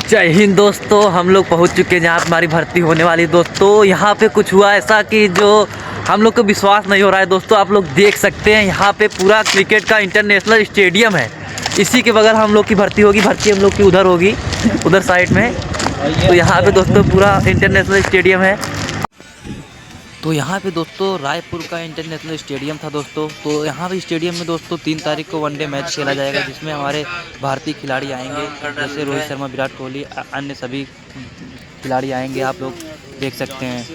जय हिंद दोस्तों, हम लोग पहुंच चुके हैं जहाँ हमारी भर्ती होने वाली है। दोस्तों यहाँ पे कुछ हुआ ऐसा कि जो हम लोग को विश्वास नहीं हो रहा है। दोस्तों आप लोग देख सकते हैं यहाँ पे पूरा क्रिकेट का इंटरनेशनल स्टेडियम है। इसी के बगल हम लोग की भर्ती होगी। भर्ती हम लोग की उधर होगी, उधर साइड में। तो यहाँ पे दोस्तों पूरा इंटरनेशनल स्टेडियम है। तो यहाँ पे दोस्तों रायपुर का इंटरनेशनल स्टेडियम था दोस्तों। तो यहाँ पे स्टेडियम में दोस्तों 3 तारीख को वनडे मैच खेला जाएगा, जिसमें हमारे भारतीय खिलाड़ी आएंगे, जैसे रोहित शर्मा, विराट कोहली, अन्य सभी खिलाड़ी आएंगे। आप लोग देख सकते हैं।